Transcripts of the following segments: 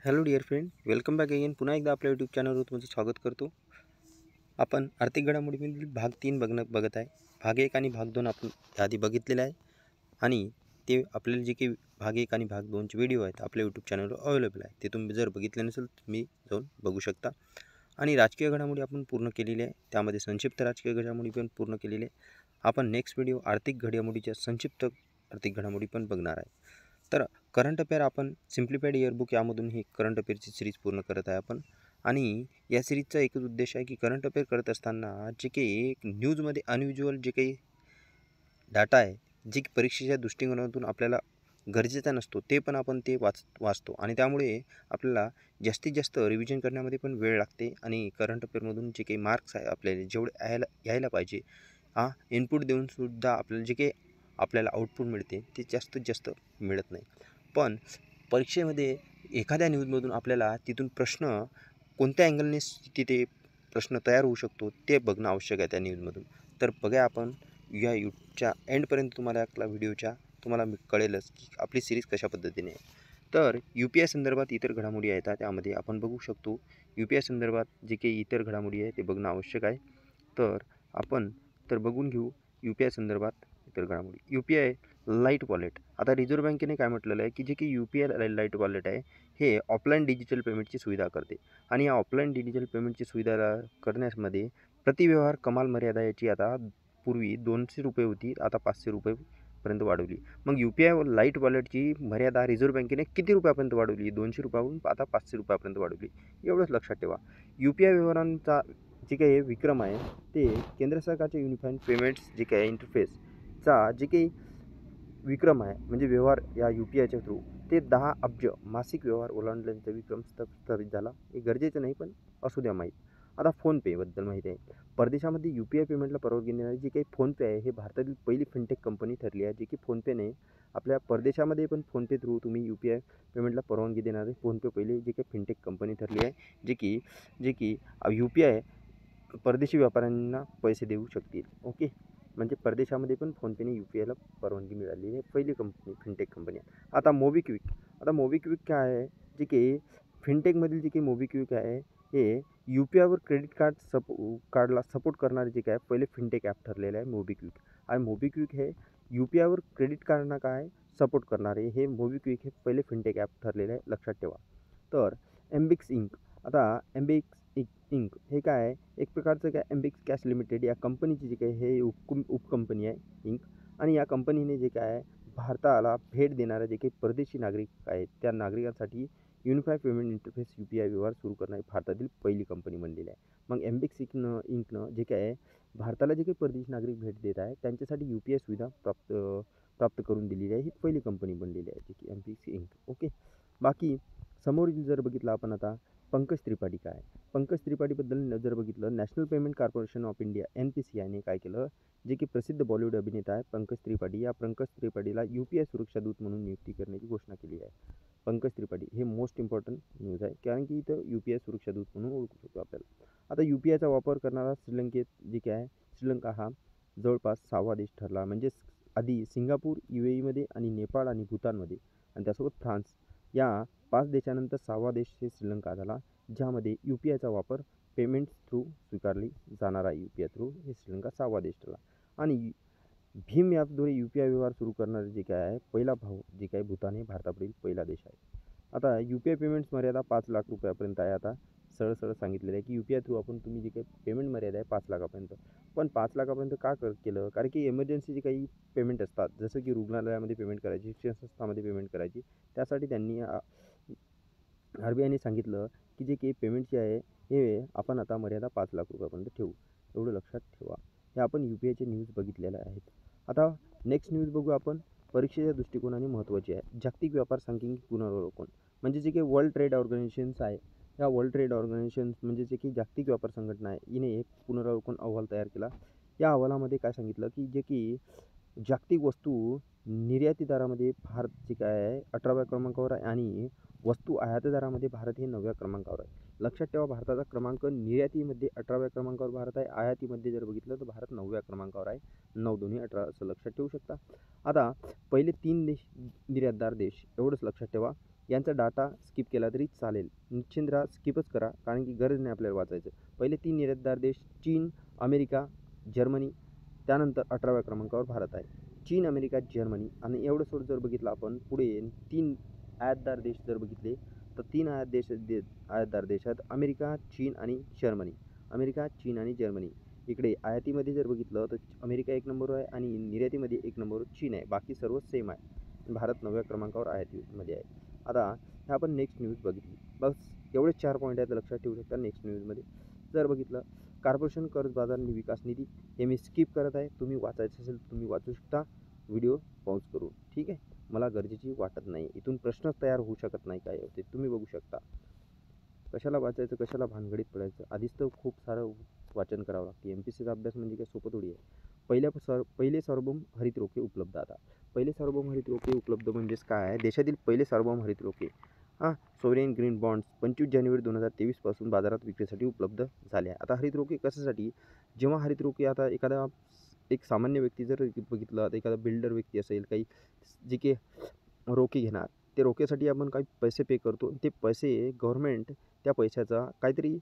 Hello dear friend, welcome back again. पुन्हा एकदा आपल्या यूट्यूब चॅनलवर तुमचं स्वागत करतो. आपण आर्थिक घडामोडीमधील भाग 3 बघत आहे. भाग 1 आणि भाग 2 आपण आधी बघितलेला आहे आणि ते आपल्याला जे काही भाग 1 आणि भाग 2चे व्हिडिओ आहेत आपल्या यूट्यूब चॅनलवर अवेलेबल आहे. ते तुम्ही जर बघितले नसेल तुम्ही जाऊन बघू शकता. आणि राजकीय घडामोडी आपण पूर्ण केलेली आहे, त्यामध्ये संक्षिप्त राजकीय घडामोडी पण पूर्ण केलेली आहे. आपण नेक्स्ट व्हिडिओ आर्थिक घडामोडीच्या संक्षिप्त आर्थिक घडामोडी पण बघणार आहे. तर करंट अफेअर आपण सिम्प्लिफाईड इयरबुक यामधून ही करंट अफेअरची सिरीज पूर्ण करत आहे आपण. आणि या सिरीजचा एकच उद्देश आहे की करंट अफेअर करत असताना जे काही एक न्यूजमध्ये अनयुज्युअल जे काही डाटा आहे, जे परीक्षेच्या दृष्टिकोनातून आपल्याला गरजेचा नसतो, ते पण आपण ते वाचतो आणि त्यामुळे आपल्याला जास्तीत जास्त रिव्हिजन करण्यामध्ये पण वेळ लागते आणि करंट अफेअरमधून जे काही मार्क्स आहे आपल्याला जेवढे यायला पाहिजे इनपुट देऊनसुद्धा आपल्याला जे काही आपल्याला आउटपुट मिळते ते जास्तीत जास्त मिळत नाही. पण परीक्षेमध्ये एखाद्या न्यूजमधून आपल्याला तिथून प्रश्न कोणत्या अँगलने तिथे प्रश्न तयार होऊ शकतो ते बघणं आवश्यक आहे त्या न्यूजमधून. तर बघा आपण या यूट्यूबच्या एंडपर्यंत तुम्हाला व्हिडिओच्या तुम्हाला कळेलच की आपली सिरीज कशा पद्धतीने आहे. तर UPI संदर्भात इतर घडामोडी आहेत त्यामध्ये आपण बघू शकतो. UPI संदर्भात जे काही इतर घडामोडी आहे ते बघणं आवश्यक आहे. तर आपण बघून घेऊ UPI संदर्भात इतर घडामोडी. UPI light wallet. आता रिझर्व्ह बँकेने काय म्हटलेलं आहे की जे की UPI लाईट वॉलेट आहे हे ऑफलाईन डिजिटल पेमेंटची सुविधा करते आणि या ऑफलाईन डिजिटल पेमेंटची सुविधा करण्यामध्ये प्रतिव्यवहार कमाल मर्यादा याची आता पूर्वी 200 रुपये होती, आता 500 रुपयेपर्यंत वाढवली. मग UPI लाईट वॉलेटची मर्यादा रिझर्व्ह बँकेने किती रुपयापर्यंत वाढवली? 200 रुपयावरून आता 500 रुपयापर्यंत वाढवली. एवढंच लक्षात ठेवा. UPI व्यवहारांचा जे काही विक्रम आहे ते केंद्र सरकारचे युनिफाईड पेमेंट्स जे काही इंटरफेसचा जे काही विक्रम आहे म्हणजे व्यवहार या UPIच्या थ्रू ते 10 अब्ज मासिक व्यवहार ओलांडल्याचा विक्रम स्थापित झाला. हे गरजेचं नाही पण असू द्या माहीत. आता फोनपेबद्दल माहिती आहे. परदेशामध्ये UPI पेमेंटला परवानगी देणारी जी काही फोनपे आहे हे भारतातील पहिली फिनटेक कंपनी ठरली आहे. जे की फोनपेने आपल्या परदेशामध्ये पण फोनपे थ्रू तुम्ही UPI पेमेंटला परवानगी देणारे फोनपे पहिली जे काही फिनटेक कंपनी ठरली आहे. जे की UPI परदेशी व्यापाऱ्यांना पैसे देऊ शकतील. ओके, म्हणजे परदेशामध्ये पण फोनपेने UPIला परवानगी मिळाली आहे. पहिली कंपनी फिनटेक कंपनी आहे. आता मोबिक्विक. आता मोबिक्विक काय आहे? जे की फिनटेकमधील जे काही मोबिक्विक आहे हे UPIवर क्रेडिट कार्डला सपोर्ट करणारे जे काय पहिले फिनटेक ॲप ठरलेलं आहे मोबिक्विक. आणि मोबिक्विक हे UPIवर क्रेडिट कार्डना काय सपोर्ट करणारे हे मोबिक्विक हे पहिले फिनटेक ॲप ठरलेलं आहे, लक्षात ठेवा. तर एम्बिक्स इंक. आता एम्बिक्स इंक हे काय आहे? एक प्रकारचं काय एम्बिक्स कॅश लिमिटेड या कंपनीची जी काही हे उपकंपनी आहे इंक. आणि या कंपनीने जे काय आहे भारताला भेट देणारे जे काही परदेशी नागरिक आहेत त्या नागरिकांसाठी युनिफाईड पेमेंट इंटरफेस UPI व्यवहार सुरू करणारी भारतातील पहिली कंपनी बनलेली आहे. मग एम्बिक्स इंकनं जे काय आहे भारताला जे काही परदेशी नागरिक भेट देत आहे त्यांच्यासाठी UPI सुविधा प्राप्त करून दिलेली आहे. ही पहिली कंपनी बनलेली आहे जी की एम्बिक्स इंक. ओके, बाकी समोरील जर बघितलं आपण आता पंकज त्रिपाठी काय आहे? पंकज त्रिपाठीबद्दल जर बघितलं national payment corporation of India NPCIने काय केलं, जे की प्रसिद्ध बॉलिवूड अभिनेता आहे पंकज त्रिपाठी, या पंकज त्रिपाठीला UPI सुरक्षा दूत म्हणून नियुक्ती करण्याची घोषणा केली आहे. पंकज त्रिपाठी हे मोस्ट इम्पॉर्टंट न्यूज आहे कारण की इथं UPI सुरक्षा दूत म्हणून ओळखू शकतो आपल्याला. आता UPIचा वापर करणारा श्रीलंकेत जे काय आहे श्रीलंका हा जवळपास 6वा देश ठरला. म्हणजे आधी सिंगापूर UAEमध्ये आणि नेपाळ आणि भूतानमध्ये आणि त्यासोबत फ्रान्स या 5 देशानंतर 6वा देश हे श्रीलंका झाला, ज्यामध्ये UPIचा वापर पेमेंट थ्रू स्वीकारली जाणार आहे. UPI थ्रू हे श्रीलंका 6वा देश ठरला. आणि भीम ॲपद्वारे UPI व्यवहार सुरू करणारे जे काय आहे पहिला भाऊ जे काय भूतान हे भारतापुढील पहिला देश आहे. आता UPI पेमेंट्स मर्यादा 5 लाख रुपयापर्यंत आहे. आता सरळ सांगितलेलं आहे की UPI थ्रू आपण तुम्ही जे काही पेमेंट मर्यादा आहे 5 लाखापर्यंत. पण 5 लाखापर्यंत का केलं? कारण की एमर्जन्सी जे काही पेमेंट असतात जसं की रुग्णालयामध्ये पेमेंट करायची, शिक्षण संस्थांमध्ये पेमेंट करायची, त्यासाठी त्यांनी RBIने सांगितलं की जे काही पेमेंटची आहे हे आपण आता मर्यादा 5 लाख रुपयापर्यंत ठेवू. एवढं लक्षात ठेवा. हे आपण UPIचे न्यूज बघितलेले आहेत. आता नेक्स्ट न्यूज बघू आपण. परीक्षेच्या दृष्टिकोनाने महत्त्वाची आहे. जागतिक व्यापार सांख्यिकी पुनरावलोकन. म्हणजे जे काही वर्ल्ड ट्रेड ऑर्गनायझेशन्स आहे, या वर्ल्ड ट्रेड ऑर्गनायझेशन्स म्हणजे जे काही जागतिक व्यापार संघटना आहे, हिने एक पुनरावलोकन अहवाल तयार केला. या अहवालामध्ये काय सांगितलं की जे की जागतिक वस्तू निर्यातीदारामध्ये भारत जे काय आहे 18व्या क्रमांकावर आहे आणि वस्तू आयातदारामध्ये भारत हे 9व्या क्रमांकावर आहे. लक्षात ठेवा, भारताचा क्रमांक निर्यातीमध्ये 18व्या क्रमांकावर भारत आहे, आयातीमध्ये जर बघितलं तर भारत 9व्या क्रमांकावर आहे. 9 दोन्ही 18 असं लक्षात ठेवू शकता. आता पहिले 3 देश निर्यातदार देश एवढंच लक्षात ठेवा. यांचा डाटा स्किप केला तरी चालेल. निश्चिंत राहा, स्किपच करा, कारण की गरज नाही आपल्याला वाचायचं. पहिले 3 निर्यातदार देश चीन, अमेरिका, जर्मनी, त्यानंतर 18व्या क्रमांकावर भारत आहे. चीन, अमेरिका, जर्मनी आणि एवढं सोड जर बघितलं आपण पुढे 3 आयातदार देश जर बघितले तर 3 आयातदार देश आहेत अमेरिका, चीन आणि जर्मनी. अमेरिका, चीन आणि जर्मनी. इकडे आयातीमध्ये जर बघितलं तर अमेरिका 1 नंबरवर आहे आणि निर्यातीमध्ये 1 नंबरवर चीन आहे. बाकी सर्व सेम आहे. भारत 9व्या क्रमांकावर आयातीमध्ये आहे. आता हे आपण नेक्स्ट न्यूज बघितली. बस एवढेच 4 पॉईंट आहेत, लक्षात ठेवू शकता. नेक्स्ट न्यूजमध्ये जर बघितलं कॉर्पोरेशन कर्ज बाजार विकास निधी, हे मी स्किप करत आहे. तुम्ही वाचायचं असेल तुम्ही वाचू शकता व्हिडिओ पॉज करून. ठीक आहे, मला गरजेची वाटत नाही. इथून प्रश्नच तयार होऊ शकत नाही काय होते तुम्ही बघू शकता. कशाला वाचायचं, कशाला भानगडीत पडायचं. आधीच तर खूप सारं वाचन करावं लागते. MPSCचा अभ्यास म्हणजे काय सोपं थोडी आहे. पहिले सार्वभौम हरित रोखे उपलब्ध. आता पहिले सार्वभौम हरित रोखे उपलब्ध म्हणजेच काय आहे, देशातील पहिले सार्वभौम हरित रोखे सोवरेन ग्रीन बॉन्ड्स 25 जानेवारी 2023 पासून बाजारात विक्रीसाठी उपलब्ध झाले आहे. आता हरित रोखे कशासाठी, जेव्हा हरित रोखे आता एक सामान्य व्यक्ती जर बघितलं, आता एखादा बिल्डर व्यक्ती असेल, काही जे की रोखे घेणार, ते रोखेसाठी आपण काही पैसे पे करतो. ते पैसे गव्हर्नमेंट त्या पैशाचा काहीतरी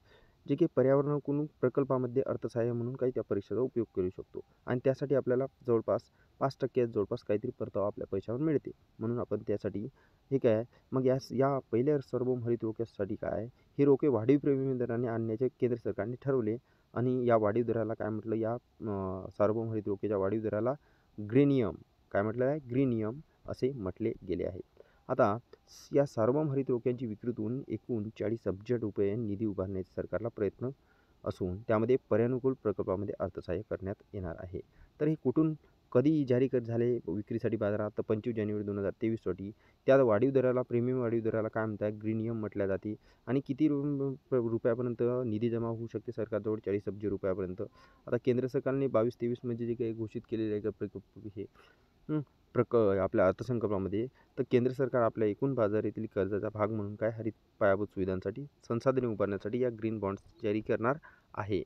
जे की पर्यावरणाकडून प्रकल्पामध्ये अर्थसहाय्य म्हणून काही त्या पैशाचा उपयोग करू शकतो आणि त्यासाठी आपल्याला जवळपास 5% जवळपास काहीतरी परतावा आपल्या पैशावर मिळते. म्हणून आपण त्यासाठी हे काय मग या पहिल्या सार्वभौम हरित रोख्यासाठी काय, हे रोखे वाढीव प्रीमियम दराने आणण्याचे केंद्र सरकारने ठरवले आणि या वाढीव दराला काय म्हटलं, या सार्वभौम हरित रोख्याच्या वाढीव दराला ग्रीनियम काय म्हटलं आहे, ग्रीनियम असे म्हटले गेले आहे. आता या सार्वभौम हरित रोख्यांची विक्रीतून एकूण 40 अब्ज रुपये निधी उभारण्याचा सरकारला प्रयत्न असून त्यामध्ये पर्यानुकूल प्रकल्पामध्ये अर्थसहाय्य करण्यात येणार आहे. तर हे कुठून कधी जारी झाले विक्रीसाठी बाजारात, तर 25 जानेवारी 2023 रोजी. त्या वाढीव दराला प्रीमियम वाढीव दराला काय म्हणतात, ग्रीनियम म्हटल्या जाते. आणि किती रुपयापर्यंत निधी जमा होऊ शकते सरकारजवळ, 40 अब्ज रुपयापर्यंत. आता केंद्र सरकारने 22-23 म्हणजे जे काही घोषित केलेले आहे हे आपल्या अर्थसंकल्पामध्ये, तर केंद्र सरकार आपल्या एकूण बाजारातील कर्जाचा भाग म्हणून काय हरित पायाभूत सुविधांसाठी संसाधने उभारण्यासाठी या ग्रीन बॉन्ड्स जारी करणार आहे.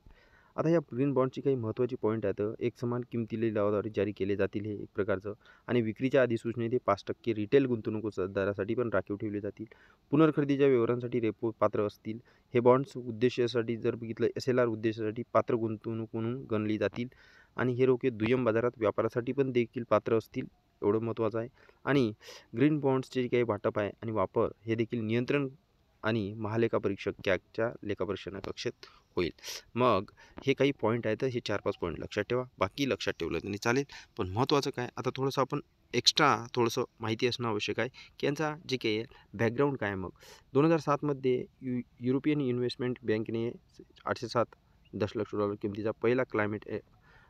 आता या ग्रीन बॉन्डची काही महत्त्वाची पॉईंट आहेत. एक समान किमतीला लिलावाद्वारे जारी केले जातील हे एक प्रकारचं, आणि विक्रीच्या अधिसूचनेत ते 5% रिटेल गुंतवणूकदारासाठी पण राखीव ठेवले जातील. पुनर्खरेदीच्या व्यवहारांसाठी रेपो पात्र असतील. हे बॉन्ड्स उद्देशासाठी जर बघितलं SLR उद्देशासाठी पात्र गुंतवणूक म्हणून गणली जातील आणि हे रोखे दुय्यम बाजारात व्यापारासाठी पण देखील पात्र असतील, एवढं महत्त्वाचं आहे. आणि ग्रीन बॉन्ड्सचे जे काही वाटप आहे आणि वापर हे देखील नियंत्रण आणि महालेखा परीक्षकाच्या लेखापरीक्षण कक्षेत होईल. मग हे काही पॉईंट आहेत, हे 4-5 पॉईंट लक्षात ठेवा. बाकी लक्षात ठेवलं तरी चालेल, पण महत्त्वाचं काय, आता थोडंसं आपण एक्स्ट्रा थोडंसं माहिती असणं आवश्यक आहे की यांचा जे काही बॅकग्राऊंड काय. मग 2007मध्ये युरोपियन इन्व्हेस्टमेंट बँकेने 807 दशलक्ष डॉलर किमतीचा पहिला क्लायमेट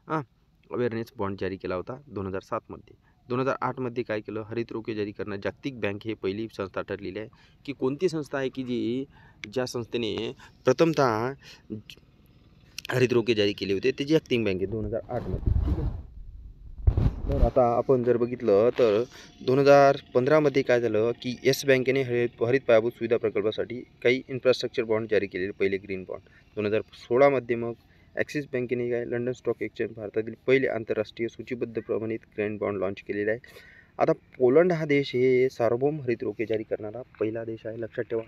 अवेअरनेस बॉन्ड जारी केला होता 2007मध्ये. 2008मध्ये काय केलं, हरित रोखे जारी करणारी जागतिक बँक हे पहिली संस्था ठरलेली आहे. की कोणती संस्था आहे की ज्या संस्थेने प्रथमतः हरित रोखे जारी केले होते, ते जागतिक बँक आहे 2008मध्ये. ठीक आहे. तर आता आपण जर बघितलं तर 2015मध्ये काय झालं की येस बँकेने हरित पायाभूत सुविधा प्रकल्पासाठी काही इन्फ्रास्ट्रक्चर बॉन्ड जारी केलेले, पहिले ग्रीन बॉन्ड. 2016मध्ये मग ॲक्सिस बँकेने काय लंडन स्टॉक एक्सचेंज भारतातील पहिले आंतरराष्ट्रीय सूचीबद्ध प्रमाणित ग्रीन बॉन्ड लॉन्च केलेला आहे. आता पोलंड हा देश हे सार्वभौम हरित रोखे जारी करणारा पहिला देश आहे, लक्षात ठेवा.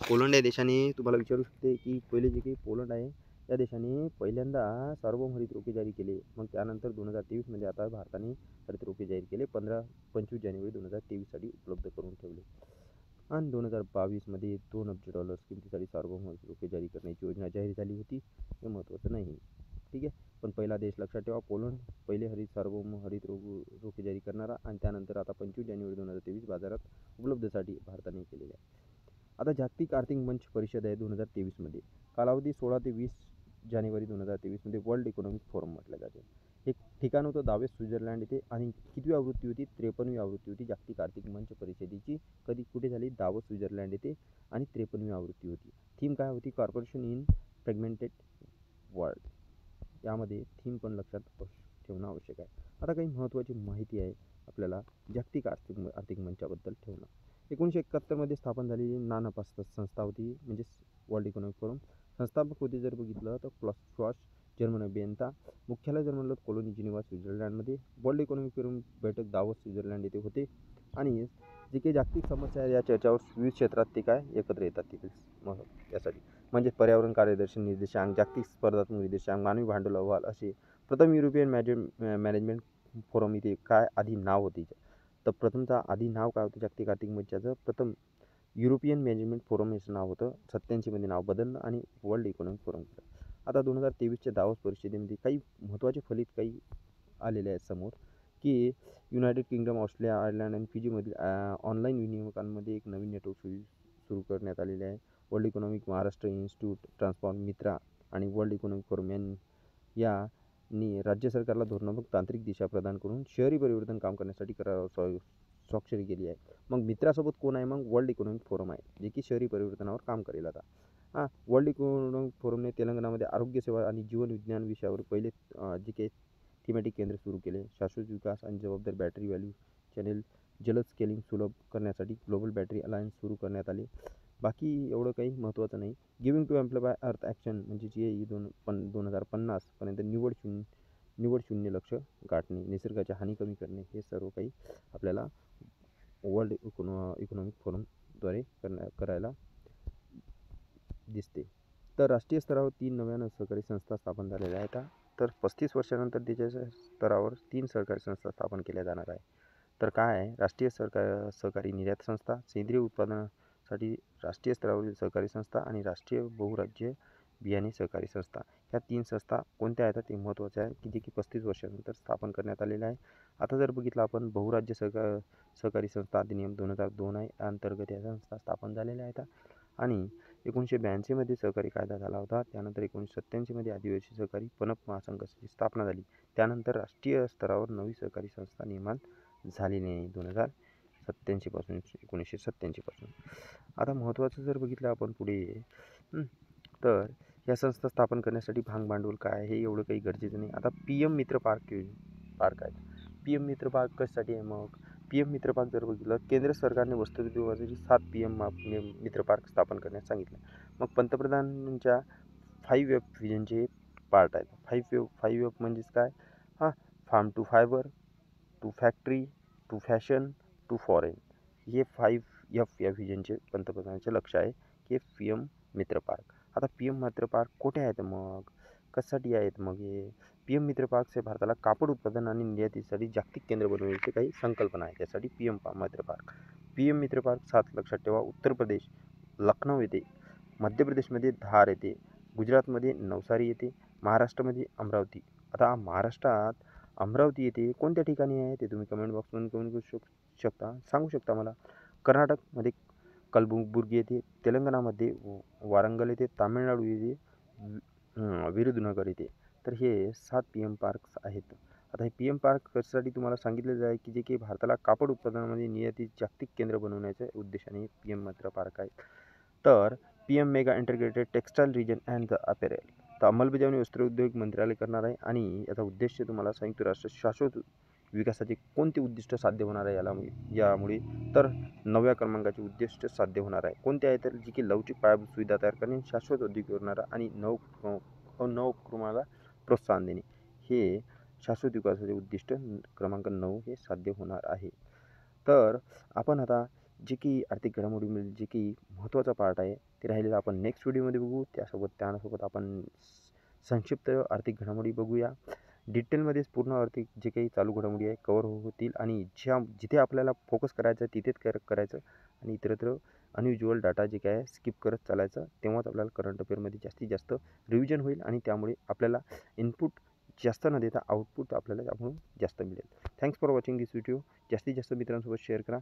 पोलंड या देशाने तुम्हाला विचारू शकते की पहिले जे काही पोलंड आहे या देशाने पहिल्यांदा सार्वभौम हरित रोखे जारी केले. मग त्यानंतर 2023मध्ये आता भारताने हरित रोखे जाहीर केले, 25 जानेवारी 2023 उपलब्ध करून ठेवले. आणि 2022मध्ये $2 अब्ज किमतीसाठी सार्वभौम हरित रोखे जारी करण्याची योजना जाहीर झाली होती. हे महत्त्वाचं नाही, ठीक आहे. पण पहिला देश लक्षात ठेवा पोलंड, पहिले सार्वभौम हरित रोखे जारी करणारा, आणि त्यानंतर आता 25 जानेवारी 2023 बाजारात उपलब्धसाठी भारताने केलेले आहे. आता जागतिक आर्थिक मंच परिषद आहे 2023मध्ये, कालावधी 16 ते 20 जानेवारी 2023मध्ये वर्ल्ड इकॉनॉमिक फोरम म्हटलं जाते. हे ठिकाण होतं दावोस स्वित्झर्लंड येथे, आणि कितवी आवृत्ती होती, 53वी आवृत्ती होती जागतिक आर्थिक मंच परिषदेची. कुठे झाली, दावोस स्वित्झर्लंड येथे, आणि 53वी आवृत्ती होती. थीम काय होती, कॉर्पोरेशन इन फ्रॅगमेंटेड वर्ल्ड. यामध्ये थीम पण लक्षात ठेवणं आवश्यक आहे. आता काही महत्त्वाची माहिती आहे आपल्याला जागतिक आर्थिक मंचाबद्दल ठेवणं. 1971मध्ये स्थापन झालेली नानपा संस्था होती, म्हणजे वर्ल्ड इकॉनॉमिक फोरम. संस्थापक होते जर बघितलं तर क्लॉस श्वास, जर्मन अभियंता. मुख्यालय जर्मनला कोलोनी जिनिव्हा स्वित्झर्लंडमध्ये. वर्ल्ड इकॉनॉमिक फोरम बैठक दावोस स्वित्झर्लंड येथे होते. आणि जे काही जागतिक समस्या आहे या चर्चावर विविध क्षेत्रात ते काय एकत्र येतात तिथे यासाठी म्हणजे पर्यावरण कार्यदर्शी निर्देशांक, जागतिक स्पर्धात्मक निर्देशांक, मानवी भांडवल अहवाल असे प्रथम युरोपियन मॅनेजमेंट फोरम इथे काय आधी नाव होते. तर प्रथमतः आधी नाव काय होतं जागतिक आर्थिक मंचाचं, प्रथम युरोपियन मॅनेजमेंट फोरम याचं नाव होतं. 87मध्ये नाव बदललं आणि वर्ल्ड इकॉनॉमिक फोरम केलं. आता 2023च्या दावोस परिषदेमध्ये काही महत्त्वाचे फलित काही आलेले आहेत समोर, की युनायटेड किंगडम, ऑस्ट्रेलिया, आयर्लंड आणि फिजीमधील ऑनलाईन विनिमयकांमध्ये एक नवीन नेटवर्क सुरू करण्यात आलेले आहे. World economic Maharashtra institute, transform, मित्रा आणि वर्ल्ड इकॉनॉमिक फोरम यांनी राज्य सरकारला धोरणात्मक तांत्रिक दिशा प्रदान करून शहरी परिवर्तन काम करण्यासाठी करारावर स्वाक्षरी केली आहे. मग मित्रासोबत कोण आहे? मग वर्ल्ड इकॉनॉमिक फोरम आहे, जे की शहरी परिवर्तनावर काम करेल. आता वर्ल्ड इकॉनॉमिक फोरमने तेलंगणामध्ये आरोग्य सेवा आणि जीवन विज्ञान विषयावर पहिले जे काही थीमॅटिक केंद्र सुरू केले. शाश्वत विकास आणि जबाबदार बॅटरी व्हॅल्यू चॅनेल जलद स्केलिंग सुलभ करण्यासाठी ग्लोबल बॅटरी अलायन्स सुरू करण्यात आले. बाकी एवढं काही महत्त्वाचं नाही. गिव्हिंग टू एम्प्लॉय अर्थ ॲक्शन म्हणजे जी 2050पर्यंत निवड शून्य लक्ष गाठणे, निसर्गाची हानी कमी करणे, हे सर्व काही आपल्याला वर्ल्ड इकॉनॉमिक फोरमद्वारे करायला दिसते. तर राष्ट्रीय स्तरावर 3 नव्यानं सहकारी संस्था स्थापन झालेल्या आहेत. तर 35 वर्षानंतर देशाच्या स्तरावर 3 सहकारी संस्था स्थापन केल्या जाणार आहे. तर काय आहे? राष्ट्रीय सहकारी निर्यात संस्था, सेंद्रिय उत्पादनासाठी राष्ट्रीय स्तरावरील सहकारी संस्था आणि राष्ट्रीय बहुराज्य बियाणे सहकारी संस्था. ह्या 3 संस्था कोणत्या आहेत ते महत्त्वाचे आहे, की जे की 35 वर्षानंतर स्थापन करण्यात आलेलं आहे. आता जर बघितलं आपण बहुराज्य सहकारी संस्था अधिनियम 2002 आहे, अंतर्गत या संस्था स्थापन झालेल्या आहेत. आणि 1982मध्ये सहकारी कायदा झाला होता. त्यानंतर 1987मध्ये आदिवासी सहकारी पणप महासंघाची स्थापना झाली. त्यानंतर राष्ट्रीय स्तरावर नवी सहकारी संस्था निर्माण झालेली नाही 2087पासून 1987पासून. आता महत्त्वाचं जर बघितलं आपण पुढे, तर या संस्था स्थापन करण्यासाठी भांडवल काय आहे हे एवढं काही गरजेचं नाही. आता PM मित्र पार्क आहेत. PM मित्र पार्क कशासाठी आहे? मग PM मित्र पार्क जर बघितलं, केंद्र सरकारने वस्तुउद्योगासाठी 7 PM मित्र पार्क स्थापन करण्यास सांगितलं. मग पंतप्रधानांच्या 5F व्हिजनचे पार्ट आहेत. 5F म्हणजेच काय? Farm to fibre, to factory, to fashion, to foreign, हे 5F या व्हिजनचे पंतप्रधानांचे लक्ष आहे की PM मित्र पार्क. आता PM मित्र पार्क कुठे आहेत? मग कशासाठी आहेत? मग हे PM मित्र पार्क हे भारताला कापड उत्पादन आणि निर्यातीसाठी जागतिक केंद्र बनवण्याची काही संकल्पना आहे. त्यासाठी PM मित्र पार्क. PM मित्र पार्क 7 लक्षात ठेवा. उत्तर प्रदेश लखनौ येथे, मध्य प्रदेशमध्ये धार येथे, गुजरातमध्ये नवसारी येथे, महाराष्ट्रामध्ये अमरावती. आता महाराष्ट्रात अमरावती येथे कोणत्या ठिकाणी आहे ते तुम्ही कमेंट बॉक्समध्ये कमेंट करू शकता, सांगू शकता मला. कर्नाटकमध्ये कलबुर्गी येथे, तेलंगणामध्ये वारंगल येथे, तामिळनाडू येथे विरुधुनगर येथे. तर हे 7 PM पार्क्स आहेत. आता हे PM पार्क कशासाठी तुम्हाला सांगितलेलं आहे, की जे की भारताला कापड उत्पादनामध्ये निर्यातीत जागतिक केंद्र बनवण्याच्या उद्देशाने PM मित्र पार्क आहेत. तर PM mega integrated textile region and the apparel. तर अंमलबजावणी वस्त्रोद्योग मंत्रालय करणार आहे आणि याचा उद्देश तुम्हाला संयुक्त राष्ट्र शाश्वत विकासाचे कोणते उद्दिष्ट साध्य होणार आहे यामुळे? तर 9व्या क्रमांकाचे उद्दिष्ट साध्य होणार आहे. कोणते आहे? तर जी की लवचिक पायाभूत सुविधा तयार करणे, शाश्वत उद्योग करणारा आणि नवोपक्रमाला प्रोत्साहन देणे, हे शाश्वत विकासाचे उद्दिष्ट क्रमांक 9 हे साध्य होणार आहे. तर आपण आता जे की आर्थिक घडामोडीमध्ये जे की महत्त्वाचा पार्ट आहे ते राहिलेलं आपण नेक्स्ट व्हिडिओमध्ये बघू. त्यासोबत आपण संक्षिप्त आर्थिक घडामोडी बघूया. डिटेलमध्येच पूर्ण आर्थिक जे काही चालू घडामोडी आहे कवर होतील आणि जिथे आपल्याला फोकस करायचं आहे तिथेच करायचं आणि इतरत्र अनयुज्युअल डाटा जे काय आहे स्किप करत चालायचं. तेव्हाच आपल्याला करंट अफेअरमध्ये जास्तीत जास्त रिव्हिजन होईल आणि त्यामुळे आपल्याला इनपुट जास्त न देता आउटपुट आपल्याला त्यामुळे जास्त मिळेल. Thanks for watching this video. जास्तीत जास्त मित्रांसोबत शेअर करा.